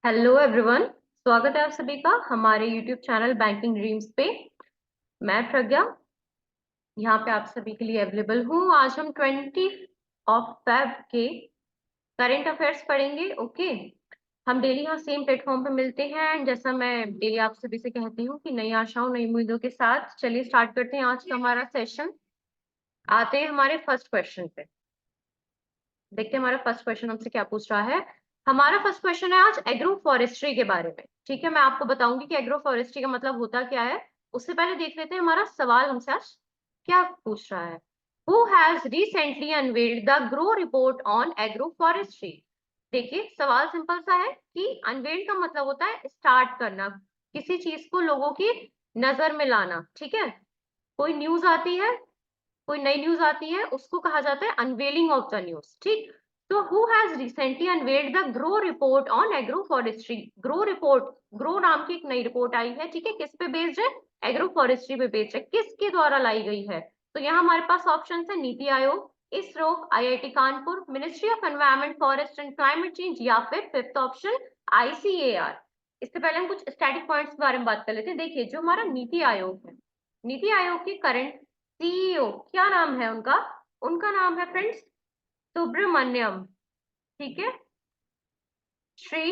Hello everyone. स्वागत है आप सभी का हमारे यूट्यूब चैनल बैंकिंग ड्रीम्स पे। मैं प्रज्ञा यहाँ पे आप सभी के लिए अवेलेबल हूँ। आज हम 20 के करंट अफेयर्स पढ़ेंगे। ओके, हम डेली यहाँ सेम प्लेटफॉर्म पे मिलते हैं एंड जैसा मैं डेली आप सभी से कहती हूँ कि नई आशाओं नई उम्मीदों के साथ चलिए स्टार्ट करते हैं आज का हमारा सेशन। आते हैं हमारे फर्स्ट क्वेश्चन पे। देखते हैं हमारा फर्स्ट क्वेश्चन हमसे क्या पूछ रहा है। हमारा फर्स्ट क्वेश्चन है आज एग्रो फॉरेस्ट्री के बारे में। ठीक है, मैं आपको बताऊंगी कि एग्रो फॉरेस्ट्री का मतलब होता क्या है। उससे पहले देख लेते हैं हमारा सवाल हमसे आज क्या पूछ रहा है। Who has recently unveiled the grow report on agro forestry. देखिए सवाल सिंपल सा है कि अनवेल्ड का मतलब होता है स्टार्ट करना, किसी चीज को लोगों की नजर में लाना। ठीक है, कोई न्यूज आती है, कोई नई न्यूज आती है, उसको कहा जाता है अनवेलिंग ऑफ द न्यूज। ठीक, तो who has recently unveiled the grow report on agro forestry. Grow report, grow नाम की एक नई रिपोर्ट आई है। ठीक है, किस पे बेस्ड है? एग्रो फॉरेस्ट्री पे बेस्ड है। किसके द्वारा लाई गई है? तो यहाँ हमारे पास ऑप्शन है NITI Aayog, ISRO, IIT Kanpur, ministry of environment forest and climate change, या फिर फिफ्थ ऑप्शन आईसीएआर। इससे पहले हम कुछ स्टैटिक पॉइंट्स के बारे में बात कर लेते हैं। देखिए जो हमारा नीति आयोग है, नीति आयोग के करंट सीईओ क्या नाम है उनका? उनका नाम है फ्रेंड्स सुब्रमण्यम। ठीक है, श्री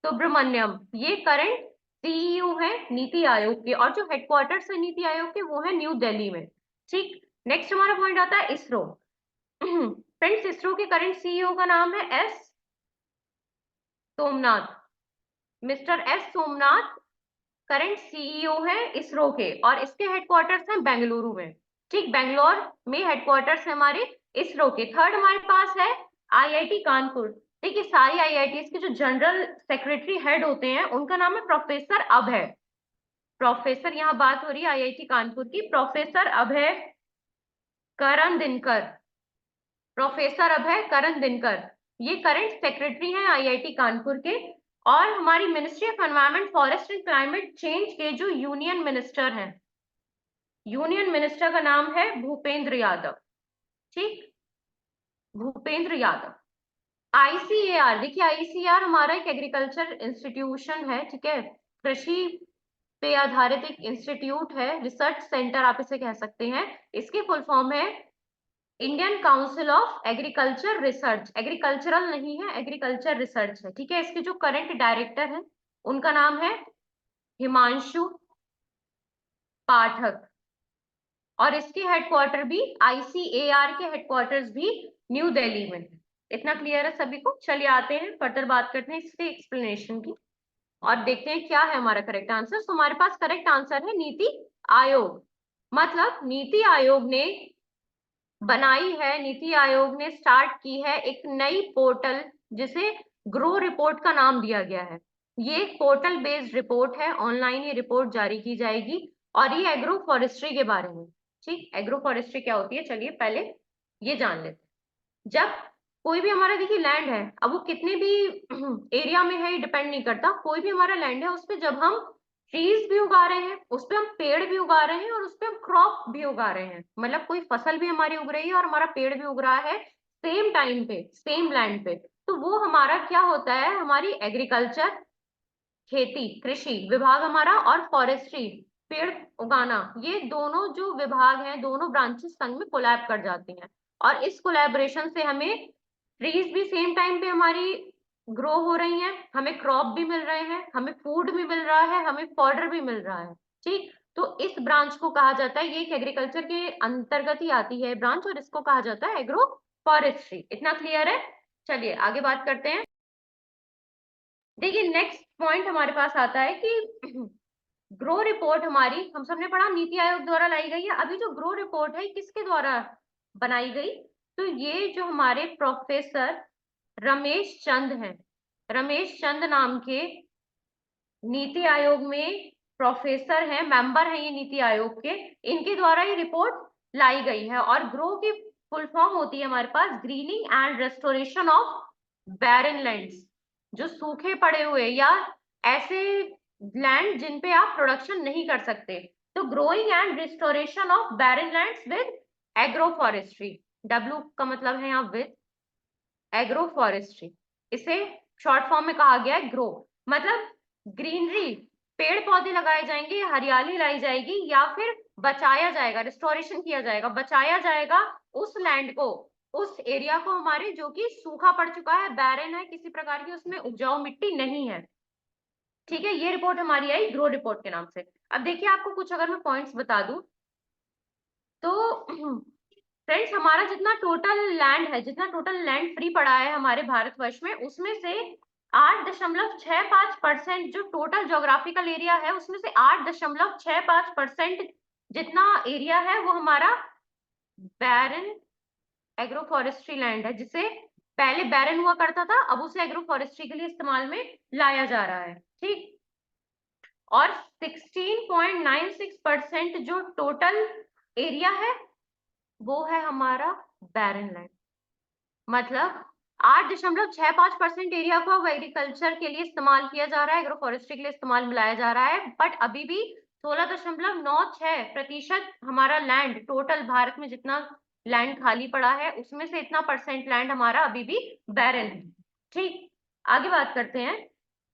सुब्रमण्यम ये करंट सीईओ है नीति आयोग के, और जो हेडक्वार्टर्स है नीति आयोग के वो है न्यू दिल्ली में। ठीक, नेक्स्ट हमारा पॉइंट आता है इसरो। फ्रेंड्स इसरो के करंट सीईओ का नाम है S Somnath. Mister S Somnath current CEO है इसरो के, और इसके हेडक्वार्टर्स हैं बेंगलुरु में। ठीक, बेंगलोर में हेडक्वार्टर्स है हमारे इसरो के। थर्ड हमारे पास है आईआईटी कानपुर। देखिए सारी आईआईटीज के जो जनरल सेक्रेटरी हेड होते हैं उनका नाम है प्रोफेसर अभय। प्रोफेसर, यहाँ बात हो रही है आईआईटी कानपुर की, प्रोफेसर अभय करण दिनकर। प्रोफेसर अभय करण दिनकर ये करंट सेक्रेटरी हैं आईआईटी कानपुर के। और हमारी ministry of environment forest and climate change के जो यूनियन मिनिस्टर हैं, यूनियन मिनिस्टर का नाम है भूपेंद्र यादव। ठीक, भूपेंद्र यादव। आईसीएआर, देखिए आईसीएआर हमारा एक एग्रीकल्चर इंस्टीट्यूशन है। ठीक है, कृषि पे आधारित एक इंस्टीट्यूट है, रिसर्च सेंटर आप इसे कह सकते हैं। इसकी फुल फॉर्म है Indian council of agriculture research. Agricultural नहीं है, एग्रीकल्चर रिसर्च है। ठीक है, इसके जो करंट डायरेक्टर है उनका नाम है हिमांशु पाठक, और इसके हेडक्वार्टर भी आईसीएआर के हेडक्वार्टर्स भी न्यू दिल्ली में है। इतना क्लियर है सभी को? चलिए आते हैं फर्दर बात करते हैं इसके एक्सप्लेनेशन की और देखते हैं क्या है हमारा करेक्ट आंसर। तो हमारे पास करेक्ट आंसर है नीति आयोग। मतलब नीति आयोग ने बनाई है, नीति आयोग ने स्टार्ट की है एक नई पोर्टल जिसे ग्रो रिपोर्ट का नाम दिया गया है। ये एक पोर्टल बेस्ड रिपोर्ट है, ऑनलाइन ये रिपोर्ट जारी की जाएगी और ये एग्रो फॉरेस्ट्री के बारे में। ठीक, एग्रो फॉरेस्ट्री क्या होती है चलिए पहले ये जान लेते हैं। जब कोई भी हमारा देखिए लैंड है, अब वो कितने भी एरिया में है ये डिपेंड नहीं करता, कोई भी हमारा लैंड है उस पर जब हम ट्रीज भी उगा रहे हैं, उस पे हम पेड़ भी उगा रहे हैं और उस पे हम क्रॉप भी उगा रहे हैं, मतलब कोई फसल भी हमारी उग रही है और हमारा पेड़ भी उग रहा है सेम टाइम पे सेम लैंड पे, तो वो हमारा क्या होता है? हमारी एग्रीकल्चर, खेती कृषि विभाग हमारा, और फॉरेस्ट्री पेड़ उगाना, ये दोनों जो विभाग हैं दोनों ब्रांचेस संग में कोलैब कर जाती हैं। और इस कोलैबोरेशन से हमें ट्रीज भी सेम टाइम पे हमारी ग्रो हो रही हैं, हमें क्रॉप भी मिल रहे हैं, हमें फूड भी मिल रहा है, हमें फॉडर भी मिल रहा है। ठीक, तो इस ब्रांच को कहा जाता है, ये एक एग्रीकल्चर के अंतर्गत ही आती है ब्रांच, और इसको कहा जाता है एग्रो फॉरेस्ट्री। इतना क्लियर है? चलिए आगे बात करते हैं। देखिए नेक्स्ट पॉइंट हमारे पास आता है कि ग्रो रिपोर्ट हमारी हम सबने पढ़ा नीति आयोग द्वारा लाई गई है। अभी जो ग्रो रिपोर्ट है किसके द्वारा बनाई गई? तो ये जो हमारे प्रोफेसर रमेश चंद हैं, रमेश चंद नाम के नीति आयोग में प्रोफेसर हैं, मेंबर हैं ये नीति आयोग के, इनके द्वारा ये रिपोर्ट लाई गई है। और ग्रो की फुल फॉर्म होती है हमारे पास greening and restoration of barren lands, जो सूखे पड़े हुए या ऐसे लैंड जिन पे आप प्रोडक्शन नहीं कर सकते। तो growing and restoration of barren lands with agro forestry, W का मतलब है यहाँ विद एग्रो फॉरेस्ट्री, इसे शॉर्ट फॉर्म में कहा गया है ग्रो, मतलब ग्रीनरी, पेड़ पौधे लगाए जाएंगे, हरियाली लाई जाएगी, या फिर बचाया जाएगा, रिस्टोरेशन किया जाएगा, बचाया जाएगा उस लैंड को, उस एरिया को हमारे जो कि सूखा पड़ चुका है, बैरन है, किसी प्रकार की उसमें उपजाऊ मिट्टी नहीं है। ठीक है, ये रिपोर्ट हमारी आई ग्रो रिपोर्ट के नाम से। अब देखिए आपको कुछ अगर मैं पॉइंट्स बता दूं तो फ्रेंड्स, हमारा जितना टोटल लैंड है, जितना टोटल लैंड फ्री पड़ा है हमारे भारतवर्ष में, उसमें से 8.65% जो टोटल ज्योग्राफिकल एरिया है, उसमें से 8.65% जितना एरिया है वो हमारा बैरन एग्रो फॉरेस्ट्री लैंड है, जिसे पहले बैरन हुआ करता था, अब उसे एग्रो फॉरेस्ट्री के लिए इस्तेमाल में लाया जा रहा है। ठीक, और 16.96% जो टोटल एरिया है वो है हमारा बैरन लैंड, मतलब 8.65% एरिया को अब एग्रीकल्चर के लिए इस्तेमाल किया जा रहा है, एग्रो फॉरेस्ट्री के लिए इस्तेमाल में लाया जा रहा है, बट अभी भी 16.96% हमारा लैंड, टोटल भारत में जितना लैंड खाली पड़ा है उसमें से इतना परसेंट लैंड हमारा अभी भी बैरन है। ठीक, आगे बात करते हैं।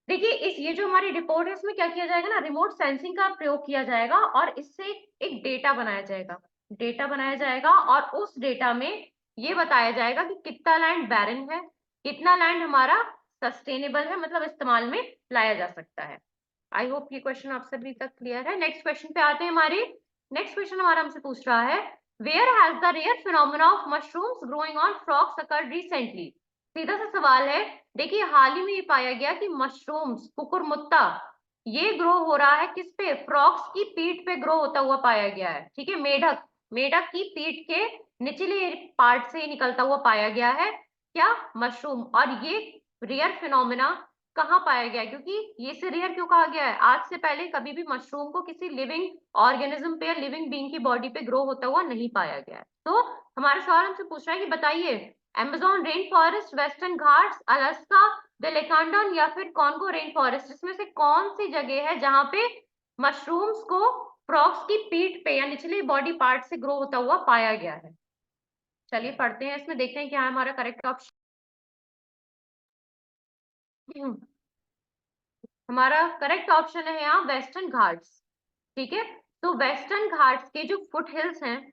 देखिए इस ये जो हमारी रिपोर्ट है इसमें क्या किया जाएगा ना, रिमोट सेंसिंग का प्रयोग किया जाएगा और इससे एक डेटा बनाया जाएगा, डेटा बनाया जाएगा, और उस डेटा में ये बताया जाएगा कि कितना लैंड बैरन है, कितना लैंड हमारा सस्टेनेबल है, मतलब इस्तेमाल में लाया जा सकता है। आई होप ये क्वेश्चन आप सभी तक क्लियर है। नेक्स्ट क्वेश्चन पे आते हैं। हमारे नेक्स्ट क्वेश्चन हमारा हमसे पूछ रहा है, where has the rare phenomena of mushrooms growing on frogs occurred recently. सीधा सा सवाल है, देखिए हाल ही में ये पाया गया कि मशरूम्स, कुकुरमुत्ता, ये ग्रो हो रहा है किस पे, फ्रॉग्स की पीठ पे ग्रो होता हुआ पाया गया है। ठीक है, मेढक, मेढक की पीठ के निचले पार्ट से निकलता हुआ पाया गया है क्या, मशरूम। और ये रेयर फिनोमेना कहाँ पाया गया है, क्योंकि ये से रेयर क्यों कहा गया है, आज से पहले कभी भी मशरूम को किसी लिविंग ऑर्गेनिज्म पे या लिविंग बीइंग की बॉडी पे ग्रो होता हुआ नहीं पाया गया है। तो हमारा सवाल हमसे पूछ रहा है कि बताइए, Amazon rain forest, western Ghats, Alaska, बेलेकांडन, या फिर कॉन्गो रेन फॉरेस्ट, इसमें से कौन सी जगह है जहां पे मशरूम्स को फ्रॉग्स की पीठ पे या निचले बॉडी पार्ट से ग्रो होता हुआ पाया गया है। चलिए पढ़ते हैं, इसमें देखते हैं क्या है हमारा करेक्ट ऑप्शन। हमारा करेक्ट ऑप्शन है यहाँ वेस्टर्न घाट्स। ठीक है, तो वेस्टर्न घाट्स के जो फुट हिल्स हैं,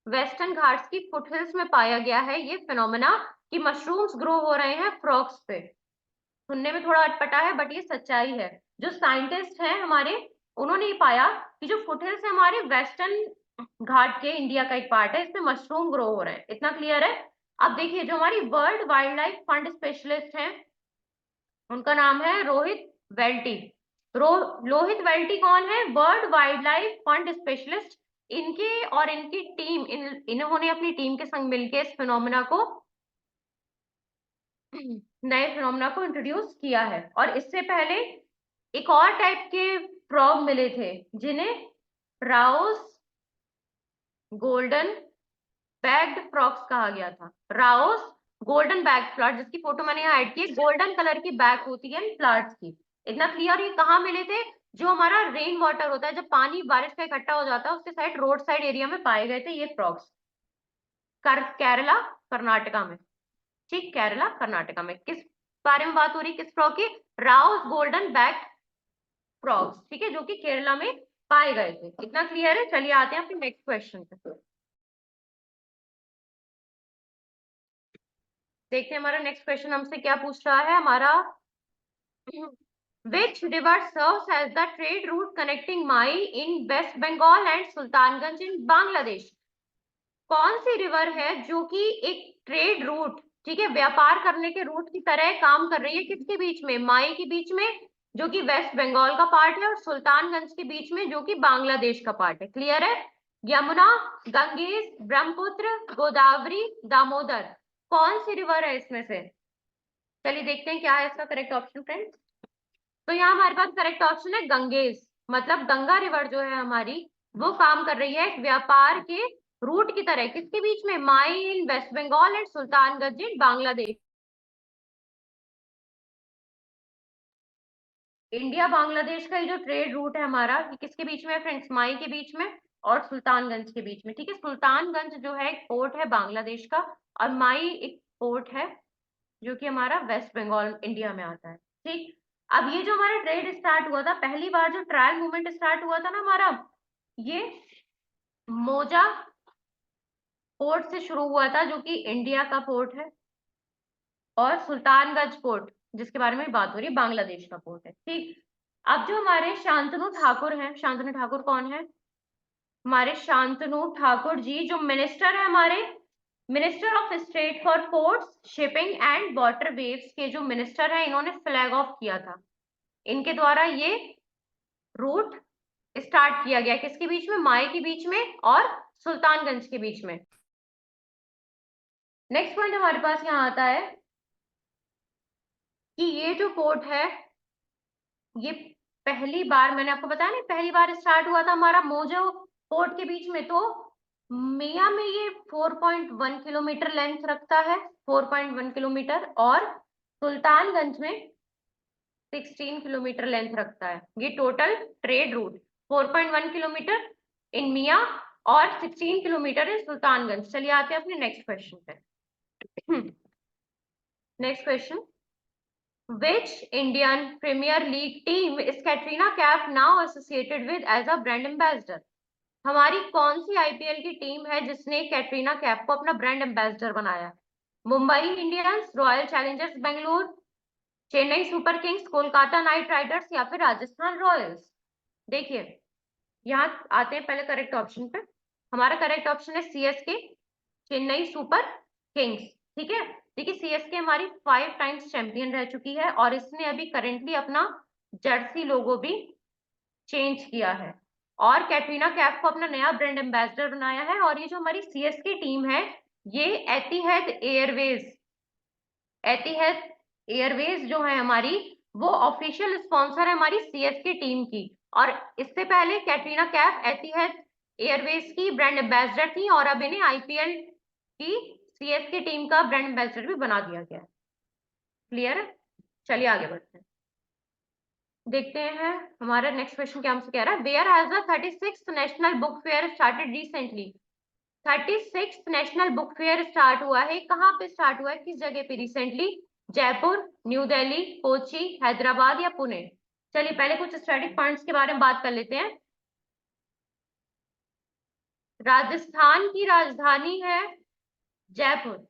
वेस्टर्न घाट्स की फुट हिल्स में पाया गया है ये फिनोमेना कि मशरूम्स ग्रो हो रहे हैं फ्रॉग्स पे। सुनने में थोड़ा अटपटा है बट ये सच्चाई है। जो साइंटिस्ट हैं हमारे, उन्होंने ये पाया कि जो फुट हिल्स है हमारे वेस्टर्न घाट के, इंडिया का एक पार्ट है, इसमें मशरूम ग्रो हो रहे हैं। इतना क्लियर है। अब देखिए जो हमारी world wild life fund specialist हैं, उनका नाम है रोहित वेल्टी। लोहित वेल्टी कौन है, world wild life fund specialist. इनके और इनकी टीम, इन्होंने अपनी टीम के संग मिलकर इस फिनोमेना को, नए फिनोमेना को इंट्रोड्यूस किया है। और इससे पहले एक और टाइप के फ्रॉग मिले थे जिन्हें राउस गोल्डन बैग्ड फ्रॉग्स कहा गया था। राउस गोल्डन बैग फ्लॉट, जिसकी फोटो मैंने यहाँ ऐड की है, गोल्डन कलर की बैग होती है फ्लॉट्स की। इतना क्लियर। ये कहाँ मिले थे, जो हमारा रेन वाटर होता है, जब पानी बारिश का इकट्ठा हो जाता है उसके साइड, रोड साइड एरिया में पाए गए थे ये फ्रॉग्स, केरला कर्नाटका में। ठीक, केरला कर्नाटका में। किस बारे में बात हो रही, किस फ्रॉग की, राउस गोल्डन बैग फ्रॉग्स। ठीक है, जो कि केरला में पाए गए थे। इतना क्लियर है। चलिए आते हैं अपने नेक्स्ट क्वेश्चन पे। देखते हैं हमारा नेक्स्ट क्वेश्चन हमसे क्या पूछ रहा है। हमारा Which river serves as the trade route connecting Mai in West Bengal and Sultanganj in Bangladesh? कौन सी रिवर है जो कि एक ट्रेड रूट, ठीक है, व्यापार करने के रूट की तरह काम कर रही है, किसके बीच में, माई के बीच में जो कि वेस्ट बंगाल का पार्ट है, और सुल्तानगंज के बीच में जो कि बांग्लादेश का पार्ट है। क्लियर है। यमुना, गंगेश, ब्रह्मपुत्र, गोदावरी, दामोदर, कौन सी रिवर है इसमें से। चलिए देखते हैं क्या है इसका करेक्ट ऑप्शन फ्रेंड्स। तो यहाँ हमारे पास करेक्ट ऑप्शन है गंगेश, मतलब गंगा रिवर जो है हमारी, वो काम कर रही है व्यापार के रूट की तरह, किसके बीच में, माई in West Bengal and Sultanganj in Bangladesh. India Bangladesh का ये जो ट्रेड रूट है हमारा, ये किसके बीच में है फ्रेंड्स, माई के बीच में और सुल्तानगंज के बीच में। ठीक है, सुल्तानगंज जो है एक पोर्ट है बांग्लादेश का, और माई एक पोर्ट है जो कि हमारा वेस्ट बंगाल इंडिया में आता है। ठीक, अब ये जो हमारा ट्रेड स्टार्ट हुआ था, पहली बार जो ट्रायल मूवमेंट स्टार्ट हुआ था ना हमारा, ये मोजा पोर्ट से शुरू हुआ था, जो कि इंडिया का पोर्ट है, और सुल्तानगंज पोर्ट, जिसके बारे में बात हो रही है, बांग्लादेश का पोर्ट है। ठीक, अब जो हमारे शांतनु ठाकुर हैं, शांतनु ठाकुर कौन है? हमारे शांतनु ठाकुर जी जो मिनिस्टर है, हमारे minister of state for ports, shipping and water waves के जो मिनिस्टर है, इन्होंने फ्लैग ऑफ किया था। इनके द्वारा ये रूट स्टार्ट किया गया, किसके बीच में? माए के बीच में और सुल्तानगंज के बीच में। नेक्स्ट पॉइंट हमारे पास यहाँ आता है कि ये जो पोर्ट है, ये पहली बार, मैंने आपको बताया ना, पहली बार स्टार्ट हुआ था हमारा मोजो पोर्ट के बीच में। तो मियां में ये 4.1 किलोमीटर लेंथ रखता है, 4.1 किलोमीटर, और सुल्तानगंज में 16 किलोमीटर लेंथ रखता है। ये total trade route 4.1 kilometre in मियां और 16 किलोमीटर इन सुल्तानगंज। चलिए आते हैं अपने नेक्स्ट क्वेश्चन पे। Next question, Which Indian Premier League team is Katrina Kaif now associated with as a brand ambassador? हमारी कौन सी आईपीएल की टीम है जिसने कैटरीना कैफ को अपना ब्रांड एम्बेसडर बनाया? Mumbai Indians, royal Challengers Bengaluru, Chennai super Kings, Kolkata night Riders, या फिर राजस्थान रॉयल्स? देखिए, यहाँ आते हैं पहले करेक्ट ऑप्शन पे। हमारा करेक्ट ऑप्शन है सीएसके, चेन्नई सुपर किंग्स। ठीक है, देखिए सीएसके हमारी 5 टाइम्स चैंपियन रह चुकी है, और इसने अभी करेंटली अपना जर्सी लोगो भी चेंज किया है, और कैटरीना कैफ को अपना नया ब्रांड एम्बेसडर बनाया है। और ये जो हमारी सीएसके टीम है, ये एतिहाद एयरवेज जो है हमारी, वो ऑफिशियल स्पॉन्सर है हमारी सीएसके टीम की। और इससे पहले कैटरीना कैफ एतिहाद एयरवेज की ब्रांड एम्बेसडर थी, और अब इन्हें आईपीएल की सीएसके टीम का ब्रांड एम्बेसडर भी बना दिया गया है। क्लियर है? चलिए आगे बढ़ते हैं, देखते हैं हमारा नेक्स्ट क्वेश्चन क्या हमसे कह रहा है। Where has the 36th national book fair started recently? 36th national book fair start हुआ है, कहाँ पे स्टार्ट हुआ है, किस जगह पे रिसेंटली? जयपुर, न्यू दिल्ली, कोची, हैदराबाद या पुणे? चलिए पहले कुछ स्टैटिक पॉइंट्स के बारे में बात कर लेते हैं। राजस्थान की राजधानी है जयपुर,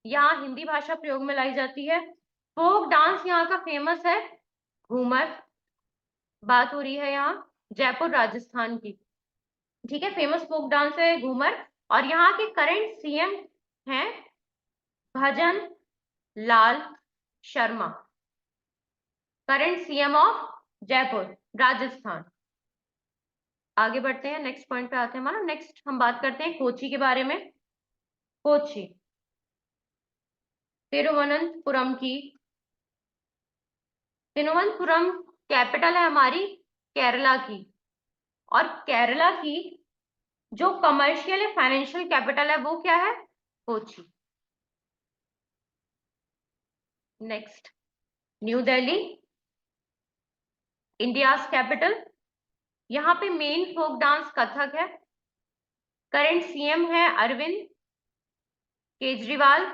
यहाँ हिंदी भाषा प्रयोग में लाई जाती है। फोक डांस यहाँ का फेमस है घूमर, बात हो रही है यहाँ जयपुर राजस्थान की। ठीक है, फेमस फोक डांस है घूमर, और यहाँ के करंट सीएम हैं Bhajan Lal Sharma, current CM of Jaipur Rajasthan. आगे बढ़ते हैं, नेक्स्ट पॉइंट पे आते हैं हमारा। नेक्स्ट हम बात करते हैं कोची के बारे में। कोची तिरुवनंतपुरम की, तिरुवनंतपुरम कैपिटल है हमारी केरला की, और केरला की जो कमर्शियल है, फाइनेंशियल कैपिटल है, वो क्या है? Kochi. Next, new Delhi India's capital, यहाँ पे मेन फोक डांस कथक है, करंट सीएम है अरविंद केजरीवाल।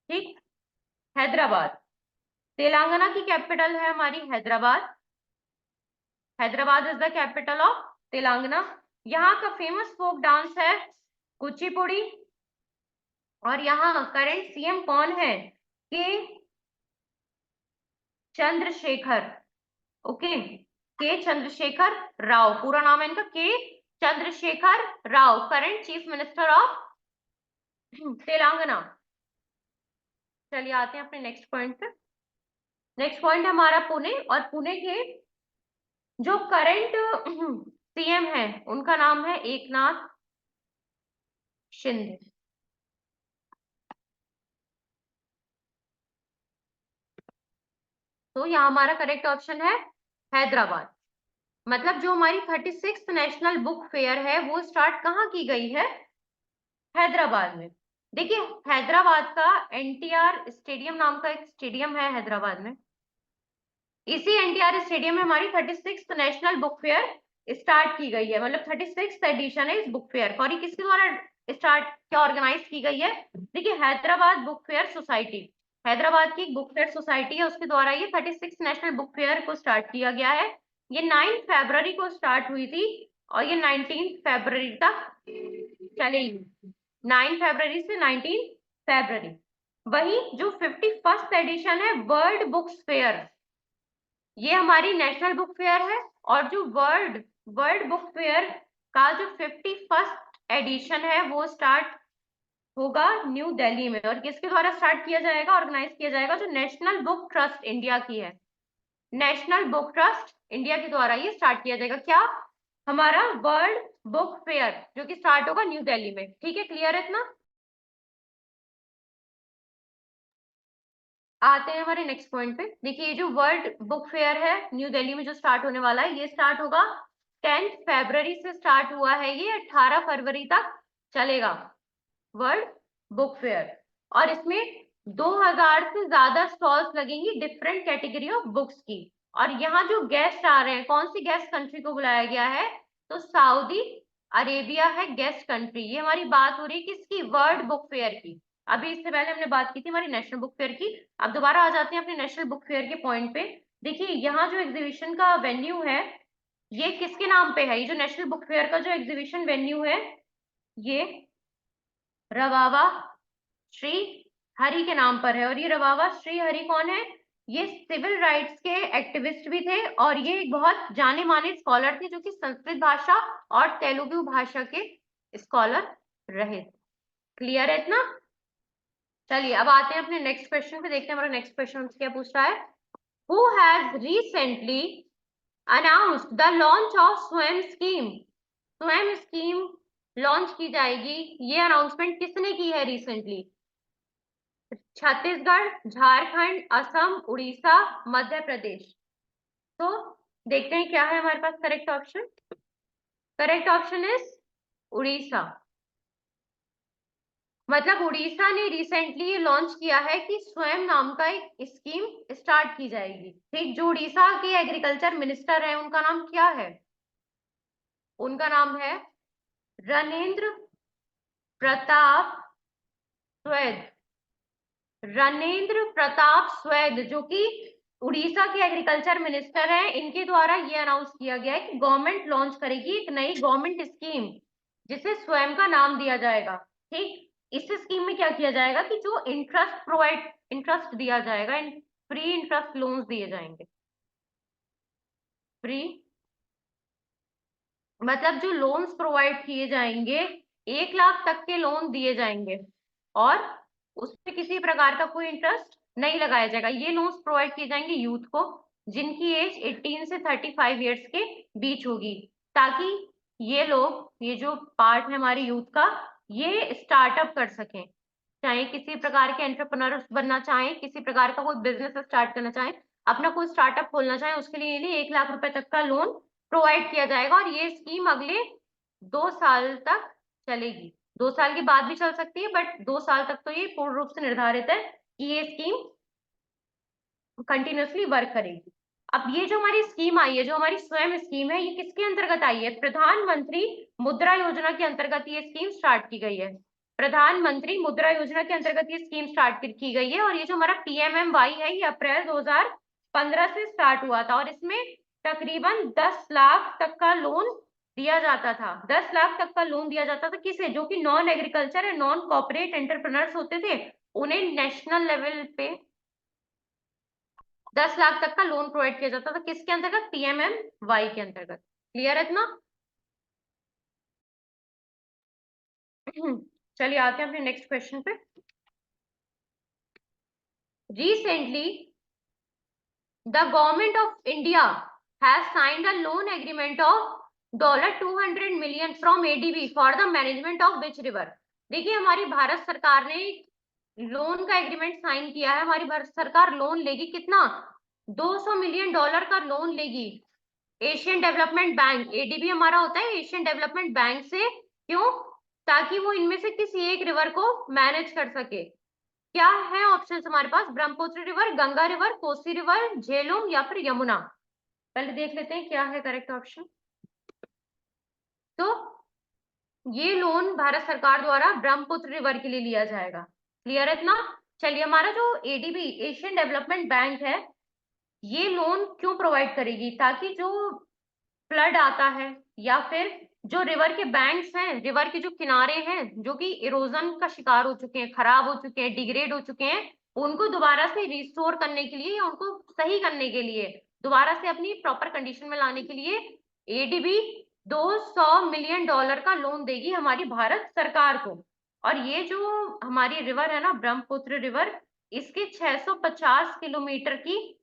ठीक, हैदराबाद तेलंगाना की कैपिटल है हमारी Hyderabad, Hyderabad is the capital of Telangana. यहाँ का फेमस फोक डांस है कुचिपुड़ी, और यहाँ करंट सीएम कौन है? के चंद्रशेखर। ओके, के चंद्रशेखर राव, पूरा नाम है इनका के Chandrashekhar Rao, current chief minister of Telangana. चलिए आते हैं अपने नेक्स्ट पॉइंट पे। नेक्स्ट पॉइंट है हमारा पुणे, और पुणे के जो करंट सीएम है उनका नाम है एकनाथ शिंदे। तो यहाँ हमारा करेक्ट ऑप्शन है हैदराबाद। मतलब जो हमारी 36th नेशनल बुक फेयर है वो स्टार्ट कहाँ की गई है? हैदराबाद में। देखिए हैदराबाद का एनटीआर स्टेडियम नाम का एक स्टेडियम है हैदराबाद में, इसी एनटीआर स्टेडियम में हमारी 36th national book fair start की गई है, मतलब 36th एडिशन है इस बुक फेयर का। और ये किसके द्वारा स्टार्ट क्या ऑर्गेनाइज की गई है? देखिए Hyderabad book fair society, Hyderabad की बुक फेयर सोसाइटी है, उसके द्वारा ये 36 नेशनल बुक फेयर को स्टार्ट किया गया है। ये 9 फरवरी को स्टार्ट हुई थी और ये 19 फरवरी तक चलेगी, 9 फरवरी से 19 फरवरी। वही जो 51st एडिशन है वर्ल्ड बुक्स फेयर, ये हमारी नेशनल बुक फेयर है, और जो वर्ल्ड वर्ल्ड बुक फेयर का जो 51st एडिशन है वो स्टार्ट होगा न्यू दिल्ली में। और किसके द्वारा स्टार्ट किया जाएगा, ऑर्गेनाइज किया जाएगा? जो नेशनल बुक ट्रस्ट इंडिया की है, नेशनल बुक ट्रस्ट इंडिया के द्वारा ये स्टार्ट किया जाएगा। क्या? हमारा वर्ल्ड बुक फेयर जो कि स्टार्ट होगा न्यू दिल्ली में। ठीक है, क्लियर है इतना? आते हैं हमारे नेक्स्ट पॉइंट पे। देखिए ये जो वर्ल्ड बुक फेयर है न्यू दिल्ली में जो स्टार्ट होने वाला है, ये स्टार्ट होगा 10 फरवरी से स्टार्ट हुआ है, ये 18 फरवरी तक चलेगा वर्ल्ड बुक फेयर। और इसमें 2000 से ज्यादा स्टॉल्स लगेंगी डिफरेंट कैटेगरी ऑफ बुक्स की। और यहाँ जो गेस्ट आ रहे हैं, कौन सी गेस्ट कंट्री को बुलाया गया है? तो सऊदी अरेबिया है गेस्ट कंट्री। ये हमारी बात हो रही है किसकी? वर्ल्ड बुक फेयर की। अभी इससे पहले हमने बात की थी हमारी नेशनल बुक फेयर की। अब दोबारा आ जाते हैं अपने नेशनल बुक फेयर के पॉइंट पे। देखिए यहाँ जो एग्जीबिशन का वेन्यू है ये किसके नाम पे है? ये जो नेशनल बुक फेयर का जो एग्जीबिशन वेन्यू है ये रवावा श्री हरि के नाम पर है। और ये रवावा श्री हरि कौन है? ये सिविल राइट्स के एक्टिविस्ट भी थे और ये एक बहुत जाने माने स्कॉलर थे जो कि संस्कृत भाषा और तेलुगु भाषा के स्कॉलर रहे। क्लियर है इतना? चलिए अब आते हैं अपने नेक्स्ट क्वेश्चन पे, देखते हैं हमारा नेक्स्ट क्वेश्चन क्या पूछ रहा है। Who has recently announced the launch of Swayam scheme? Swayam scheme launch की जाएगी, ये अनाउंसमेंट किसने की है रिसेंटली? छत्तीसगढ़, झारखंड, असम, उड़ीसा, मध्य प्रदेश। तो देखते हैं क्या है हमारे पास correct option. Correct option is Orissa. मतलब उड़ीसा ने रिसेंटली ये लॉन्च किया है कि स्वयं नाम का एक स्कीम स्टार्ट की जाएगी। ठीक, जो उड़ीसा के एग्रीकल्चर मिनिस्टर है उनका नाम क्या है? उनका नाम है रणेंद्र प्रताप स्वैद। रणेंद्र प्रताप स्वैद जो कि उड़ीसा के एग्रीकल्चर मिनिस्टर हैं, इनके द्वारा ये अनाउंस किया गया है कि गवर्नमेंट लॉन्च करेगी एक नई गवर्नमेंट स्कीम जिसे स्वयं का नाम दिया जाएगा। ठीक, इस स्कीम में क्या किया जाएगा कि जो इंटरेस्ट दिया जाएगा, फ्री इंटरेस्ट लोन्स दिए जाएंगे। फ्री मतलब जो लोन्स प्रोवाइड किए जाएंगे 1 लाख तक के लोन दिए जाएंगे और उससे किसी प्रकार का कोई इंटरेस्ट नहीं लगाया जाएगा। ये लोन्स प्रोवाइड किए जाएंगे यूथ को जिनकी एज 18 से 35 ईयर्स के बीच होगी, ताकि ये लोग, ये जो पार्ट है हमारे यूथ का, ये स्टार्टअप कर सकें। चाहे किसी प्रकार के एंटरप्रेन्योर बनना चाहें, किसी प्रकार का कोई बिजनेस स्टार्ट करना चाहें, अपना कोई स्टार्टअप खोलना चाहें, उसके लिए 1 लाख रुपए तक का लोन प्रोवाइड किया जाएगा। और ये स्कीम अगले 2 साल तक चलेगी। 2 साल के बाद भी चल सकती है बट 2 साल तक तो ये पूर्ण रूप से निर्धारित है कि ये स्कीम कंटिन्यूअसली वर्क करेगी। अब ये जो हमारी स्कीम आई है, जो हमारी स्वयं स्कीम है, ये किसके अंतर्गत आई है? प्रधानमंत्री मुद्रा योजना के अंतर्गत ये स्कीम स्टार्ट की गई है। प्रधानमंत्री मुद्रा योजना के अंतर्गत ये स्कीम स्टार्ट की गई है। और ये जो हमारा PMMY है ये अप्रैल 2015 से स्टार्ट हुआ था और इसमें तकरीबन 10 लाख तक का लोन दिया जाता था। 10 लाख तक का लोन दिया जाता था किसे? जो कि नॉन एग्रीकल्चर या नॉन कॉर्पोरेट एंटरप्रेन्योर्स होते थे, उन्हें नेशनल लेवल पे 10 लाख तक का लोन प्रोवाइड किया जाता था। किसके अंतर्गत? PMMY के अंतर्गत। क्लियर है इतना? चलिए आते हैं अपने नेक्स्ट क्वेश्चन पे। Recently the government of India has signed a loan agreement of $200 million from ADB for the management of which river? देखिए हमारी भारत सरकार ने लोन का एग्रीमेंट साइन किया है। हमारी भारत सरकार लोन लेगी कितना? $200 मिलियन का लोन लेगी एशियन डेवलपमेंट बैंक, ADB हमारा होता है एशियन डेवलपमेंट बैंक से। क्यों? ताकि वो इनमें से किसी एक रिवर को मैनेज कर सके। क्या है ऑप्शंस हमारे पास? Brahmaputra river, Ganga river, Kosi river, Jhelum या फिर यमुना। पहले देख लेते हैं क्या है करेक्ट ऑप्शन। तो ये लोन भारत सरकार द्वारा ब्रह्मपुत्र रिवर के लिए लिया जाएगा। क्लियर है इतना? चलिए, हमारा जो एडीबी एशियन डेवलपमेंट बैंक है, ये लोन क्यों प्रोवाइड करेगी? ताकि जो फ्लड आता है या फिर जो रिवर के बैंक्स हैं, रिवर के जो किनारे हैं जो कि इरोजन का शिकार हो चुके हैं, खराब हो चुके हैं, डिग्रेड हो चुके हैं, उनको दोबारा से रिस्टोर करने के लिए या उनको सही करने के लिए, दोबारा से अपनी प्रॉपर कंडीशन में लाने के लिए एडीबी $200 मिलियन का लोन देगी हमारी भारत सरकार को। और ये जो हमारी रिवर है ना, ब्रह्मपुत्र रिवर, इसके 650 किलोमीटर की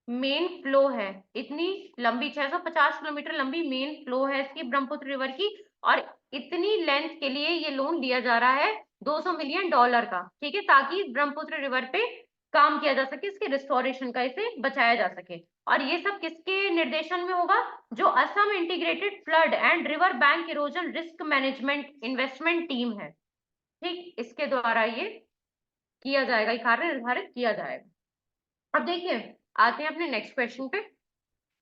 मेन फ्लो है। इतनी लंबी 650 किलोमीटर लंबी मेन फ्लो है इसकी ब्रह्मपुत्र रिवर की, और इतनी लेंथ के लिए ये लोन लिया जा रहा है $200 मिलियन का, ठीक है, ताकि ब्रह्मपुत्र रिवर पे काम किया जा सके, इसके रिस्टोरेशन का, इसे बचाया जा सके। और ये सब किसके निर्देशन में होगा? जो Assam integrated flood and river bank erosion risk management investment team है, ठीक, इसके द्वारा ये किया जाएगा, ये कार्य निर्धारित किया जाएगा। अब देखिए, आते हैं अपने नेक्स्ट क्वेश्चन पे।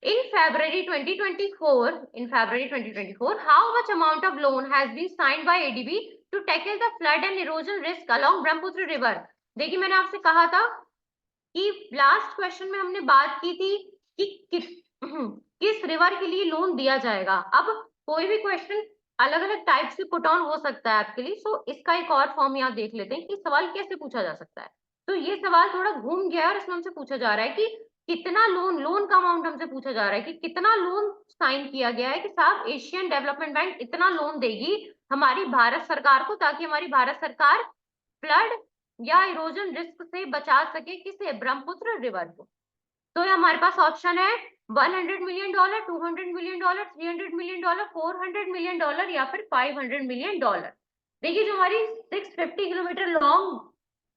In February 2024, how much amount of loan has been signed by ADB to tackle the flood and erosion risk along Brahmaputra River? देखिए, मैंने आपसे कहा था कि लास्ट क्वेश्चन में हमने बात की थी कि किस रिवर के लिए लोन दिया जाएगा। अब कोई भी क्वेश्चन अलग अलग टाइप से पुट ऑन हो सकता है आपके लिए, सो इसका एक और फॉर्म यहाँ देख लेते हैं कि सवाल कैसे पूछा जा सकता है। तो ये सवाल थोड़ा घूम गया और इसमें हमसे पूछा जा रहा है कि कितना लोन का अमाउंट हमसे पूछा जा रहा है कि कितना लोन साइन किया गया है कि साहब एशियन डेवलपमेंट बैंक इतना लोन देगी हमारी भारत सरकार को, ताकि हमारी भारत सरकार फ्लड या इरोजन रिस्क से बचा सके, किसे? ब्रह्मपुत्र रिवर को। तो हमारे पास ऑप्शन है 100 million dollar, 200 million dollar, 300 million dollar, 400 million dollar या फिर 500 मिलियन डॉलर। देखिए, जो हमारी 650 किलोमीटर लॉन्ग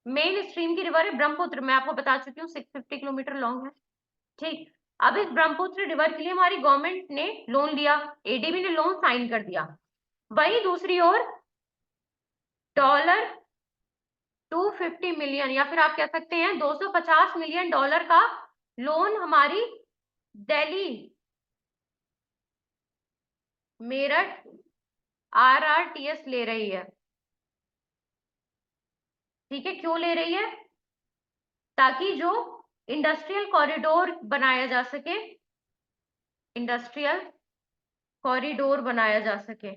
मेन स्ट्रीम की रिवर है ब्रह्मपुत्र, मैं आपको बता चुकी हूँ 650 किलोमीटर लॉन्ग है, ठीक। अब इस ब्रह्मपुत्र रिवर के लिए हमारी गवर्नमेंट ने लोन लिया, एडीबी ने लोन साइन कर दिया। वही दूसरी ओर डॉलर 250 मिलियन या फिर आप कह सकते हैं $250 मिलियन का लोन हमारी दिल्ली मेरठ आरआरटीएस ले रही है, ठीक है। क्यों ले रही है? ताकि जो इंडस्ट्रियल कॉरिडोर बनाया जा सके, इंडस्ट्रियल कॉरिडोर बनाया जा सके,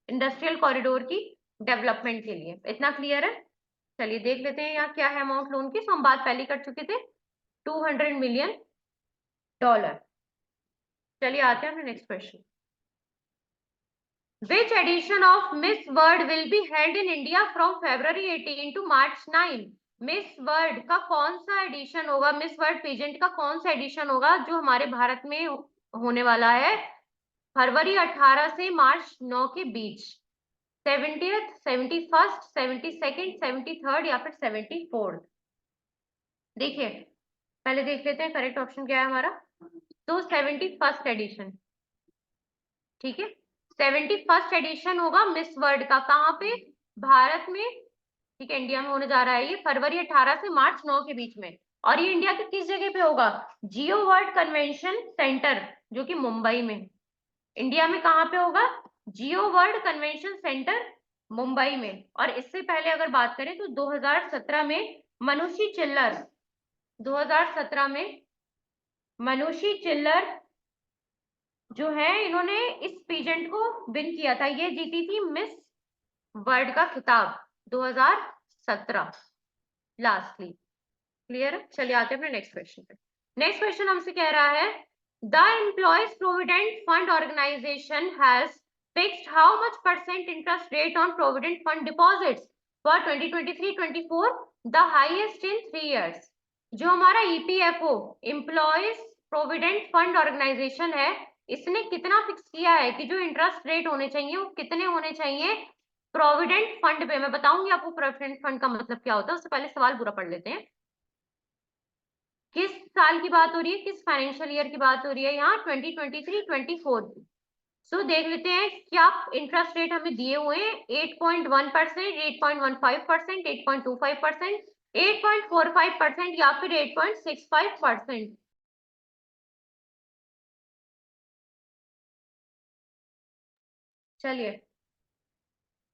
इंडस्ट्रियल कॉरिडोर की डेवलपमेंट के लिए। इतना क्लियर है? चलिए देख लेते हैं यहाँ क्या है अमाउंट लोन की। सो हम बात पहले कर चुके थे, $200 मिलियन। चलिए आते हैं अपने next question. Which edition of Miss World will be held in India from February 18 to March 9? Miss world का कौन सा एडिशन होगा, मिस वर्ल्ड पेजेंट का कौन सा एडिशन होगा जो हमारे भारत में होने वाला है फरवरी 18 से मार्च 9 के बीच? 70th, 71st, 72nd, 73rd या फिर 74th? देखिए, पहले देख लेते हैं करेक्ट ऑप्शन क्या है हमारा। तो 71st एडिशन, ठीक है, 71st एडिशन होगा मिस वर्ल्ड का। कहाँ पे? भारत में, ठीक है, इंडिया में होने जा रहा है ये फरवरी 18 से मार्च 9 के बीच में। और ये इंडिया के किस जगह पे होगा? जियो वर्ल्ड कन्वेंशन सेंटर, जो कि मुंबई में। इंडिया में कहाँ पे होगा? जियो वर्ल्ड कन्वेंशन सेंटर, मुंबई में। और इससे पहले अगर बात करें तो 2017 में मनुषी चिल्लर, 2017 में मनुषी चिल्लर जो है, इन्होंने इस पीजेंट को विन किया था। ये जीती थी मिस वर्ल्ड का खिताब 2017 लास्टली। क्लियर? चलिए आते हैं अपने नेक्स्ट क्वेश्चन पे। नेक्स्ट क्वेश्चन हमसे कह रहा है the employees provident fund organisation has fixed how much % interest rate on provident fund deposits for 2023-24 the highest in 3 years। जो हमारा EPFO employees provident fund organisation है, इसने कितना फिक्स किया है कि जो इंटरेस्ट रेट होने चाहिए वो कितने होने चाहिए प्रोविडेंट फंड पे? मैं बताऊंगी आपको प्रोविडेंट फंड का मतलब क्या होता है, उससे पहले सवाल पूरा पढ़ लेते हैं। किस साल की बात हो रही है, किस फाइनेंशियल ईयर की बात हो रही है यहाँ? 2023-24 की। सो देख लेते हैं क्या इंटरेस्ट रेट हमें दिए हुए हैं। 8.1%, 8.15%, 8.25%, 8.45% या फिर 8.65%। चलिए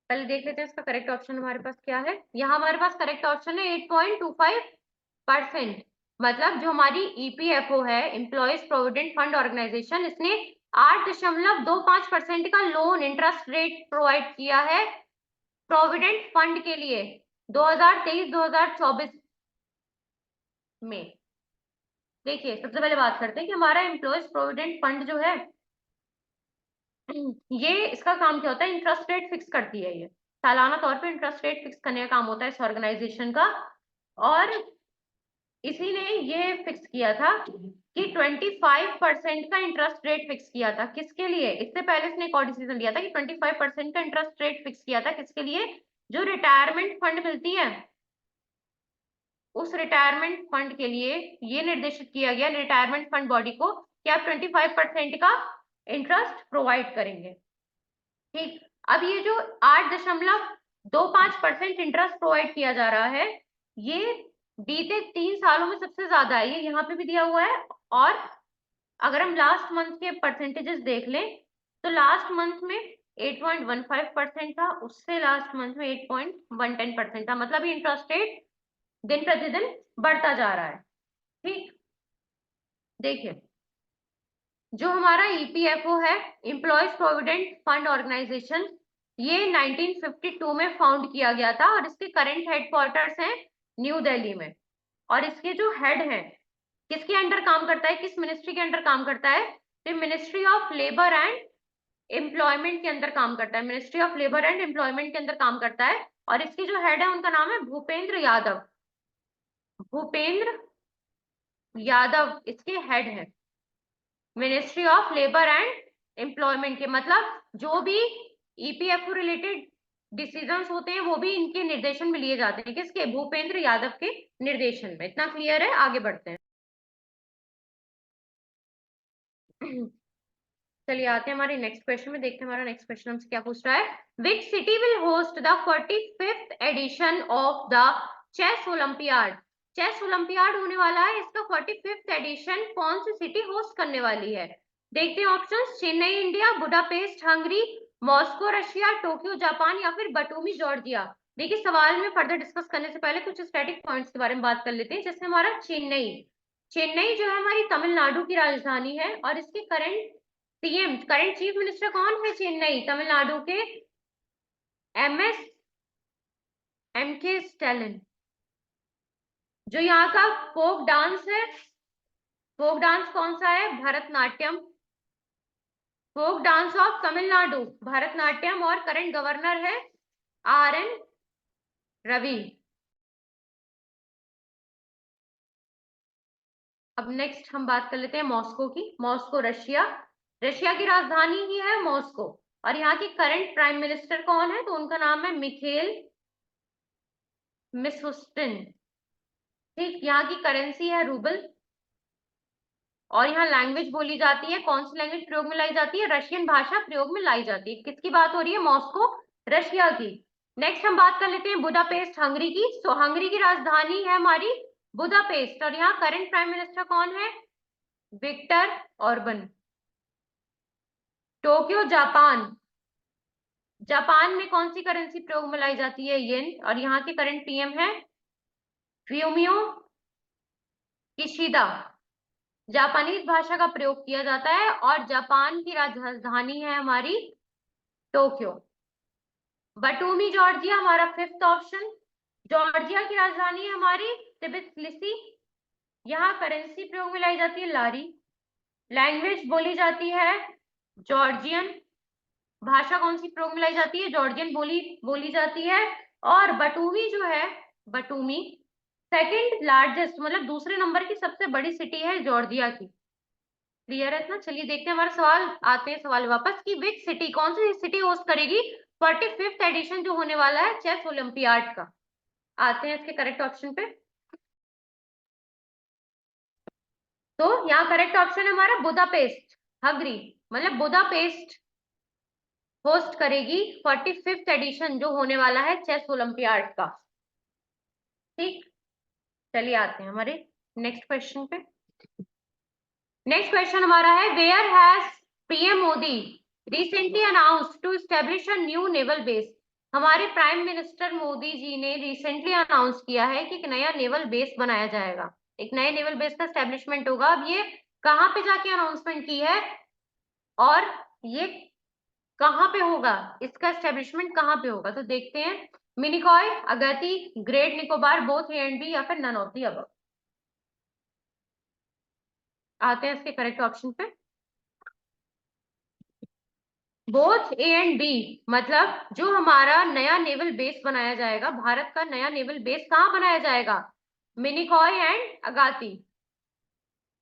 पहले देख लेते हैं इसका करेक्ट ऑप्शन हमारे पास क्या है। यहाँ हमारे पास करेक्ट ऑप्शन है 8.25%। मतलब जो हमारी ईपीएफओ है, एम्प्लॉयज प्रोविडेंट फंड ऑर्गेनाइजेशन, इसने 8.25% का लोन इंटरेस्ट रेट प्रोवाइड किया है प्रोविडेंट फंड के लिए 2023-2024 में। देखिए सबसे पहले बात करते हैं कि हमारा एम्प्लॉयज प्रोविडेंट फंड जो है ये इसका काम क्या होता है, इंटरेस्ट रेट फिक्स करती है। ये सालाना तौर पे इंटरेस्ट रेट फिक्स करने का काम होता है इस ऑर्गेनाइजेशन का। और इसी ने ये फिक्स किया था कि 25% का इंटरेस्ट रेट फिक्स किया था। किसके लिए? इससे पहले इसने एक और डिसीजन लिया था कि 25% का इंटरेस्ट रेट फिक्स किया था। किसके लिए? जो रिटायरमेंट फंड मिलती है उस रिटायरमेंट फंड के लिए ये निर्देशित किया गया रिटायरमेंट फंड बॉडी को कि आप 25% का इंटरेस्ट प्रोवाइड करेंगे। ठीक, अब ये जो 8.25% इंटरेस्ट प्रोवाइड किया जा रहा है ये बीते 3 सालों में सबसे ज्यादा है। ये यहाँ पे भी दिया हुआ है। और अगर हम लास्ट मंथ के परसेंटेजेस देख लें तो लास्ट मंथ में 8.15% था, उससे लास्ट मंथ में 8.110% था। मतलब ये इंटरेस्ट रेट दिन प्रतिदिन बढ़ता जा रहा है। ठीक, देखिए जो हमारा ईपीएफओ है, एम्प्लॉयज प्रोविडेंट फंड ऑर्गेनाइजेशन, ये 1952 में फाउंड किया गया था और इसके करंट हेडक्वार्टर्स हैं न्यू दिल्ली में। और इसके जो हेड हैं किसके अंडर काम करता है, किस मिनिस्ट्री के अंडर काम करता है? तो ministry of labour and employment के अंदर काम करता है। Ministry of labour and employment के अंदर काम करता है। और इसके जो हेड है उनका नाम है भूपेंद्र यादव। भूपेंद्र यादव इसके हेड है ministry of labour and employment के। मतलब जो भी ईपीएफओ रिलेटेड डिसीजंस होते हैं वो भी इनके निर्देशन में लिए जाते हैं। किसके? भूपेंद्र यादव के निर्देशन में। इतना क्लियर है? आगे बढ़ते हैं। चलिए आते हैं हमारे नेक्स्ट क्वेश्चन में, देखते हैं हमारा नेक्स्ट क्वेश्चन हमसे क्या पूछ रहा है। Which city will host the 45th edition of the chess olympiad? Chess olympiad होने वाला है, इसका 45th एडिशन कौन सी सिटी होस्ट करने वाली है? देखते हैं options. Chennai India, Budapest Hungary, Moscow Russia, Tokyo Japan या फिर बटूमी जॉर्जिया। देखिए सवाल में फर्दर डिस्कस करने से पहले कुछ स्टैटिक पॉइंट्स के बारे में बात कर लेते हैं। जैसे हमारा चेन्नई, चेन्नई जो है हमारी तमिलनाडु की राजधानी है और इसके current CM, current chief minister कौन है चेन्नई तमिलनाडु के? एम के स्टालिन। जो यहाँ का फोक डांस है, फोक डांस कौन सा है? Bharatanatyam. Folk dance of Tamil Nadu Bharatanatyam. और करंट गवर्नर है RN रवि। अब नेक्स्ट हम बात कर लेते हैं मॉस्को की। मॉस्को रशिया, रशिया की राजधानी ही है मॉस्को। और यहाँ की करंट प्राइम मिनिस्टर कौन है? तो उनका नाम है मिखेल मिशुस्टिन। ठीक, यहाँ की करेंसी है रूबल। और यहाँ लैंग्वेज बोली जाती है, कौन सी लैंग्वेज प्रयोग में लाई जाती है? रशियन भाषा प्रयोग में लाई जाती है। किसकी बात हो रही है? मॉस्को रशिया की। नेक्स्ट हम बात कर लेते हैं बुडापेस्ट हंगरी की। तो हंगरी की राजधानी है हमारी बुडापेस्ट और यहाँ करंट प्राइम मिनिस्टर कौन है? Victor Orban. Tokyo Japan, Japan में कौन सी करेंसी प्रयोग में लाई जाती है? येन। और यहाँ के करंट पीएम है फ्यूमियो किशिदा। जापानीज भाषा का प्रयोग किया जाता है और जापान की राजधानी है हमारी टोक्यो। बटूमी जॉर्जिया हमारा फिफ्थ ऑप्शन। जॉर्जिया की राजधानी है हमारी तिबिलिसी। यहाँ करेंसी प्रयोग में लाई जाती है लारी। लैंग्वेज बोली जाती है जॉर्जियन। भाषा कौन सी प्रयोग में लाई जाती है? जॉर्जियन बोली बोली जाती है। और बटूमी जो है, बटूमी सेकंड लार्जेस्ट मतलब दूसरे नंबर की सबसे बड़ी सिटी है जॉर्जिया की। क्लियर है ना? चलिए देखते हैं हमारा सवाल, आते हैं सवाल वापस कि विच सिटी, कौन सी सिटी होस्ट करेगी 45th एडिशन जो होने वाला है चेस ओलंपियाड का? आते हैं इसके करेक्ट ऑप्शन पे। तो यहाँ करेक्ट ऑप्शन है हमारा बुदापेस्ट हंगरी। मतलब बुदापेस्ट होस्ट करेगी 45th एडिशन जो होने वाला है चेस ओलंपियाड का। ठीक, चलिए आते हैं हमारे नेक्स्ट क्वेश्चन पे। नेक्स्ट क्वेश्चन हमारा है where has PM Modi recently announced to establish a new naval base. हमारे प्राइम मिनिस्टर मोदी जी ने रिसेंटली अनाउंस किया है कि एक नया नेवल बेस बनाया जाएगा, एक नए नेवल बेस का एस्टेब्लिशमेंट होगा। अब ये कहाँ पे जाके अनाउंसमेंट की है और ये कहाँ पे होगा, इसका एस्टेब्लिशमेंट कहाँ पे होगा, तो देखते हैं। Minicoy, Agatti, Great Nicobar, both A and B, या फिर नन ऑफ दी अबव। आते हैं इसके करेक्ट ऑप्शन पे। बोथ ए एंड बी, मतलब जो हमारा नया नेवल बेस बनाया जाएगा, भारत का नया नेवल बेस कहाँ बनाया जाएगा, मिनिकॉय एंड अगाती,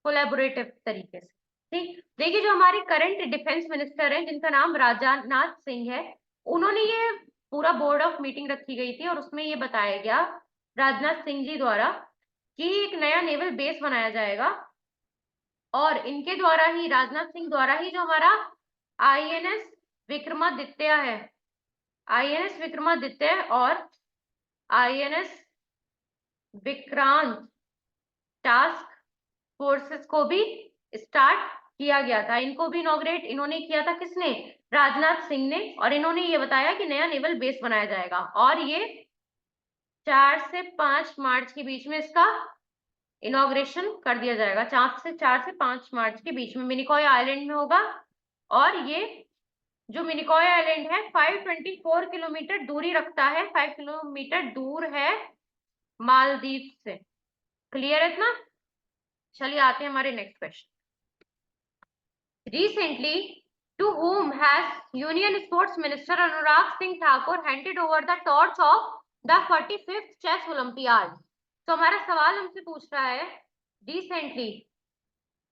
कोलैबोरेटिव तरीके से। ठीक, देखिए जो हमारे करंट डिफेंस मिनिस्टर हैं जिनका नाम राजनाथ सिंह है, उन्होंने ये पूरा बोर्ड ऑफ मीटिंग रखी गई थी और उसमें ये बताया गया राजनाथ सिंह जी द्वारा कि एक नया नेवल बेस बनाया जाएगा और इनके द्वारा ही, राजनाथ सिंह द्वारा ही, जो हमारा आईएनएस विक्रमादित्य है, आईएनएस विक्रमादित्य और आईएनएस विक्रांत टास्क फोर्सेस को भी स्टार्ट किया गया था। इनको भी इनॉग्रेट इन्होंने किया था, किसने, राजनाथ सिंह ने। और इन्होंने ये बताया कि नया नेवल बेस बनाया जाएगा और ये 4 से 5 मार्च के बीच में इसका इनॉग्रेशन कर दिया जाएगा। 4 से 5 मार्च के बीच में मिनिकॉय आइलैंड में होगा। और ये जो मिनिकॉय आइलैंड है 524 किलोमीटर दूरी रखता है, 5 किलोमीटर दूर है मालदीव से। क्लियर है इतना? चलिए आते हैं हमारे next question. Recently, to whom has Union Sports Minister Anurag Singh Thakur handed over the torch of the 45th Chess Olympiad? तो हमारा सवाल हमसे पूछ रहा है, रिसेंटली,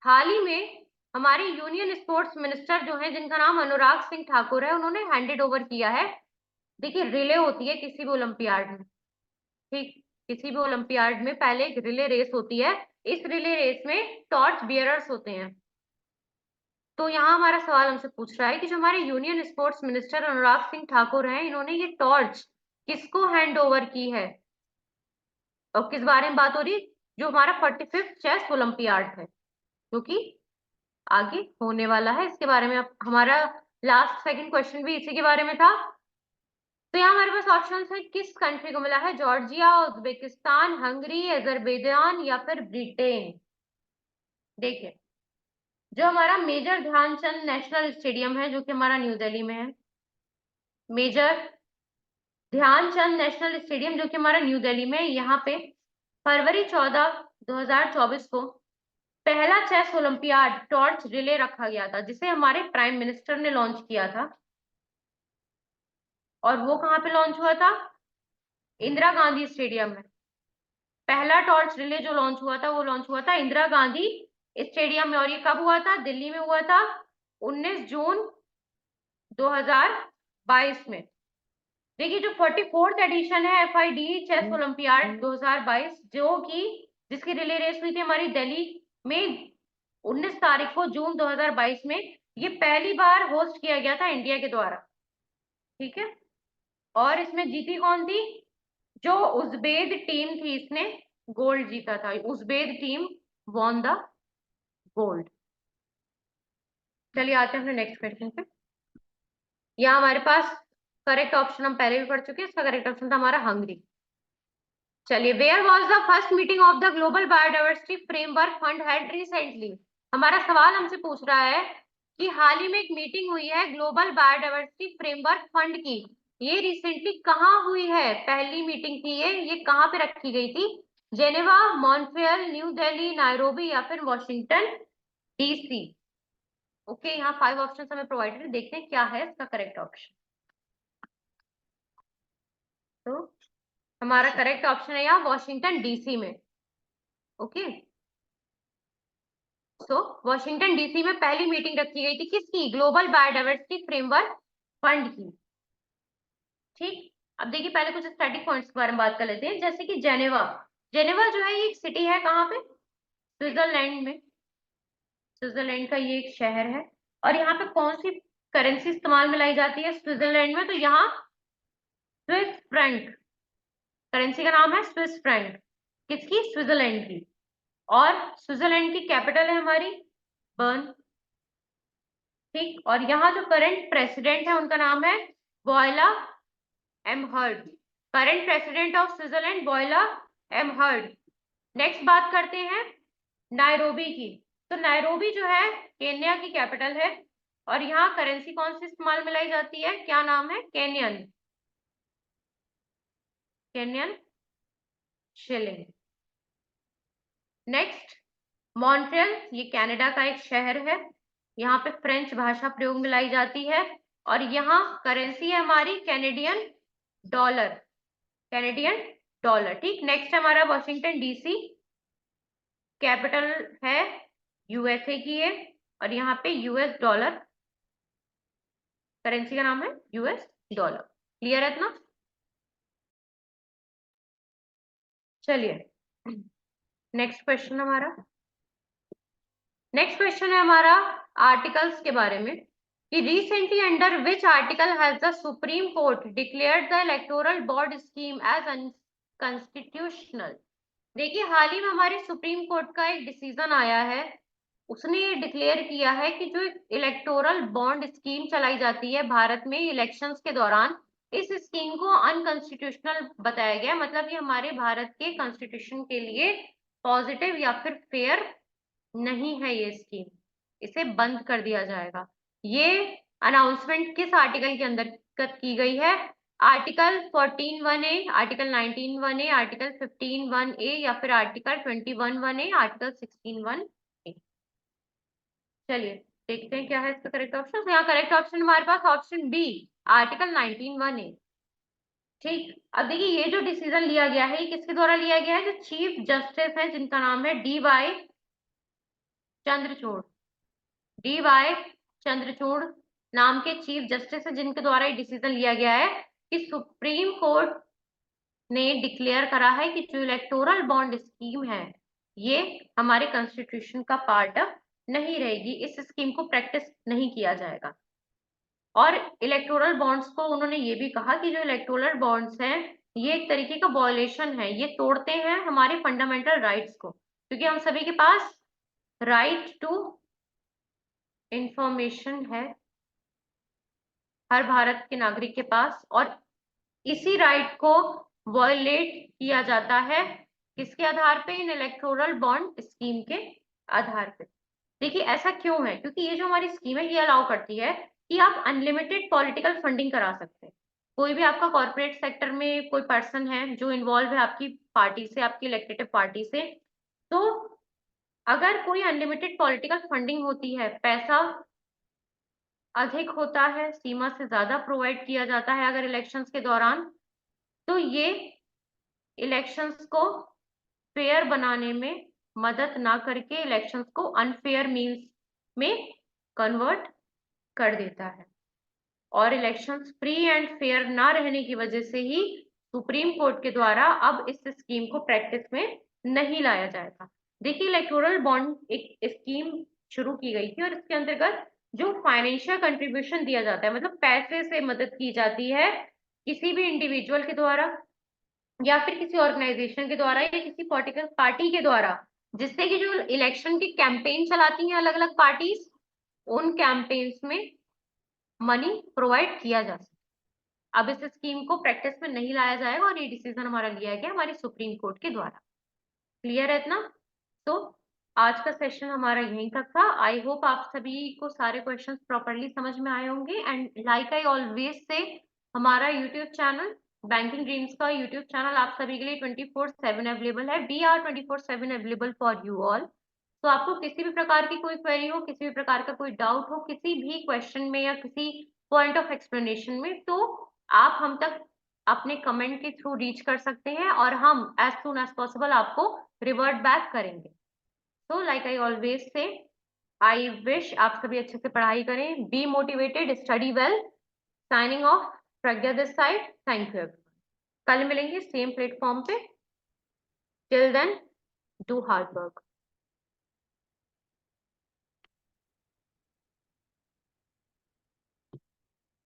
हाल ही में हमारे यूनियन स्पोर्ट्स मिनिस्टर जो है जिनका नाम अनुराग सिंह ठाकुर है, उन्होंने हैंडेड ओवर किया है। देखिए रिले होती है किसी भी ओलंपियाड में, ठीक, किसी भी ओलंपियाड में पहले एक रिले रेस होती है। इस रिले रेस में टॉर्च बियरर्स होते हैं। तो यहाँ हमारा सवाल हमसे पूछ रहा है कि जो हमारे union sports minister Anurag Singh Thakur हैं, इन्होंने ये टॉर्च किसको हैंड ओवर की है और किस बारे में बात हो रही है, जो हमारा 45th चेस ओलंपियाड है जो कि आगे होने वाला है, इसके बारे में। अब हमारा लास्ट सेकंड क्वेश्चन भी इसी के बारे में था। तो यहाँ हमारे पास ऑप्शन है, किस कंट्री को मिला है, जॉर्जिया, उज्बेकिस्तान, हंगरी, अजरबैजान या फिर ब्रिटेन। देखिए जो हमारा मेजर ध्यानचंद नेशनल स्टेडियम है जो कि हमारा न्यू दिल्ली में है, मेजर ध्यानचंद नेशनल स्टेडियम जो कि हमारा न्यू दिल्ली में, यहाँ पे फरवरी 14, 2024 को पहला चेस ओलंपियाड टॉर्च रिले रखा गया था, जिसे हमारे प्राइम मिनिस्टर ने लॉन्च किया था। और वो कहाँ पे लॉन्च हुआ था, इंदिरा गांधी स्टेडियम में। पहला टॉर्च रिले जो लॉन्च हुआ था वो लॉन्च हुआ था इंदिरा गांधी स्टेडियम में। और ये कब हुआ था, दिल्ली में हुआ था 19 जून 2022 में। देखिए जो 44th एडिशन है FID चेस ओलंपियाड 2022, जो कि जिसकी रिले रेस हुई थी हमारी दिल्ली में 19 तारीख को जून 2022 में, ये पहली बार होस्ट किया गया था इंडिया के द्वारा, ठीक है। और इसमें जीती कौन थी, जो उज्बेक टीम थी, इसने गोल्ड जीता था। Uzbek team won the gold. चलिए आते हैं अपने नेक्स्ट क्वेश्चन पे। यहाँ हमारे पास करेक्ट ऑप्शन हम पहले भी पढ़ चुके हैं, इसका करेक्ट ऑप्शन था हमारा हंगरी। चलिए, where was the first meeting of the global biodiversity framework fund held recently. हमारा सवाल हमसे पूछ रहा है कि हाल ही में एक मीटिंग हुई है ग्लोबल बायोडाइवर्सिटी फ्रेमवर्क फंड की, ये रिसेंटली कहाँ हुई है, पहली मीटिंग थी ये कहाँ पे रखी गई थी, Geneva, Montreal, new Delhi, Nairobi या फिर वॉशिंगटन DC। ओके, यहाँ 5 ऑप्शन हमें प्रोवाइडेड है, देखते हैं क्या है इसका करेक्ट ऑप्शन। तो हमारा करेक्ट ऑप्शन है यहाँ वॉशिंगटन DC में। ओके, तो वॉशिंगटन DC में पहली मीटिंग रखी गई थी, किसकी, ग्लोबल बायोडाइवर्सिटी फ्रेमवर्क फंड की। ठीक, अब देखिए पहले कुछ स्टैटिक पॉइंट्स के बारे में बात कर लेते हैं, जैसे कि जेनेवा। जेनेवा जो है ये एक सिटी है, कहाँ पे, स्विट्जरलैंड में। स्विट्जरलैंड का ये एक शहर है। और यहाँ पे कौन सी करेंसी इस्तेमाल में लाई जाती है स्विट्जरलैंड में, तो यहाँ स्विस फ्रैंक, करेंसी का नाम है स्विस फ्रैंक, किसकी, स्विट्जरलैंड की। और स्विट्जरलैंड की कैपिटल है हमारी बर्न। ठीक, और यहाँ जो करंट प्रेसिडेंट है उनका नाम है Viola Amherd, current president of Switzerland Viola Amherd. Next बात करते हैं नायरोबी की। तो नायरोबी जो है केन्या की कैपिटल है, और यहाँ करेंसी कौन सी इस्तेमाल में लाई जाती है, क्या नाम है, Kenyan, Kenyan shilling. Next Montreal, ये कनाडा का एक शहर है, यहाँ पे फ्रेंच भाषा प्रयोग में लाई जाती है, और यहाँ करेंसी है हमारी कैनेडियन डॉलर, कैनेडियन डॉलर। ठीक, नेक्स्ट हमारा वॉशिंगटन डीसी, कैपिटल है यूएसए की है, और यहाँ पे यूएस डॉलर, करेंसी का नाम है यूएस डॉलर। क्लियर है इतना? चलिए नेक्स्ट क्वेश्चन हमारा, नेक्स्ट क्वेश्चन है हमारा आर्टिकल्स के बारे में कि recently under which article has the supreme court declared the electoral bond scheme as unconstitutional. देखिए हाल ही में हमारे सुप्रीम कोर्ट का एक डिसीजन आया है, उसने ये डिक्लेयर किया है कि जो इलेक्टोरल बॉन्ड स्कीम चलाई जाती है भारत में इलेक्शंस के दौरान, इस स्कीम को अनकॉन्स्टिट्यूशनल बताया गया। मतलब ये हमारे भारत के कॉन्स्टिट्यूशन के लिए पॉजिटिव या फिर फेयर नहीं है ये स्कीम, इसे बंद कर दिया जाएगा। ये अनाउंसमेंट किस आर्टिकल के अंदर की गई है, article 14(1)(a), article 19(1)(a), article 15(1)(a) या फिर आर्टिकल 21(1)(a), आर्टिकल 16(1)(a। चलिए देखते हैं क्या है इसका करेक्ट ऑप्शन। यहाँ करेक्ट ऑप्शन हमारे पास ऑप्शन बी, आर्टिकल 19(1)(a। ठीक, अब देखिए ये जो डिसीजन लिया गया है ये किसके द्वारा लिया गया है, जो चीफ जस्टिस है जिनका नाम है डी.वाई. चंद्रचूड़, डी.वाई. चंद्रचूड़ नाम के चीफ जस्टिस है जिनके द्वारा ये डिसीजन लिया गया है कि सुप्रीम कोर्ट ने डिक्लेयर करा है कि जो इलेक्टोरल बॉन्ड स्कीम है ये हमारे कॉन्स्टिट्यूशन का पार्ट नहीं रहेगी, इस स्कीम को प्रैक्टिस नहीं किया जाएगा। और इलेक्टोरल बॉन्ड्स को उन्होंने ये भी कहा कि जो इलेक्टोरल बॉन्ड्स हैं ये एक तरीके का वॉयलेशन है, ये तोड़ते हैं हमारे फंडामेंटल राइट्स को, क्योंकि हम सभी के पास राइट टू इंफॉर्मेशन है, हर भारत के नागरिक के पास, और इसी राइट को वॉयलेट किया जाता है किसके आधार पे, इन इलेक्टोरल बॉन्ड स्कीम के आधार पे। देखिए ऐसा क्यों है, क्योंकि ये जो हमारी स्कीम है ये अलाउ करती है कि आप अनलिमिटेड पॉलिटिकल फंडिंग करा सकते हैं। कोई भी आपका कॉर्पोरेट सेक्टर में कोई पर्सन है जो इन्वॉल्व है आपकी पार्टी से, आपकी इलेक्टेड पार्टी से, तो अगर कोई अनलिमिटेड पॉलिटिकल फंडिंग होती है, पैसा अधिक होता है, सीमा से ज्यादा प्रोवाइड किया जाता है अगर इलेक्शंस के दौरान, तो ये इलेक्शंस को फेयर बनाने में मदद ना करके इलेक्शंस को अनफेयर मीन्स में कन्वर्ट कर देता है, और इलेक्शंस फ्री एंड फेयर ना रहने की वजह से ही सुप्रीम कोर्ट के द्वारा अब इस स्कीम को प्रैक्टिस में नहीं लाया जाएगा। देखिए इलेक्टोरल बॉन्ड एक स्कीम शुरू की गई थी और इसके अंतर्गत जो फाइनेंशियल कंट्रीब्यूशन दिया जाता है, मतलब पैसे से मदद की जाती है किसी भी इंडिविजुअल के द्वारा या फिर किसी ऑर्गेनाइजेशन के द्वारा या किसी पॉलिटिकल पार्टी के द्वारा, जिससे कि जो इलेक्शन की कैंपेन चलाती हैं अलग अलग पार्टीज, उन कैंपेन्स में मनी प्रोवाइड किया जा सकता है। अब इस स्कीम को प्रैक्टिस में नहीं लाया जाएगा और ये डिसीजन हमारा लिया गया हमारी सुप्रीम कोर्ट के द्वारा। क्लियर है इतना? तो आज का सेशन हमारा यहीं तक था। आई होप आप सभी को सारे क्वेश्चंस प्रॉपरली समझ में आए होंगे, एंड लाइक आई ऑलवेज से हमारा यूट्यूब चैनल बैंकिंग ड्रीम्स का यूट्यूब चैनल आप सभी के लिए 24/7 अवेलेबल है। We are 24/7 available for you all. तो आपको किसी भी प्रकार की कोई क्वेरी हो, किसी भी प्रकार का कोई डाउट हो, किसी भी क्वेश्चन में या किसी पॉइंट ऑफ एक्सप्लेनेशन में, तो आप हम तक अपने कमेंट के थ्रू रीच कर सकते हैं और हम एज सून एज पॉसिबल आपको रिवर्ट बैक करेंगे। सो लाइक आई ऑलवेज से, आई विश आप सभी अच्छे से पढ़ाई करें, be motivated, study well. Signing off, Pragya this side, thank you. कल मिलेंगे सेम प्लेटफॉर्म पे, till then do hard work.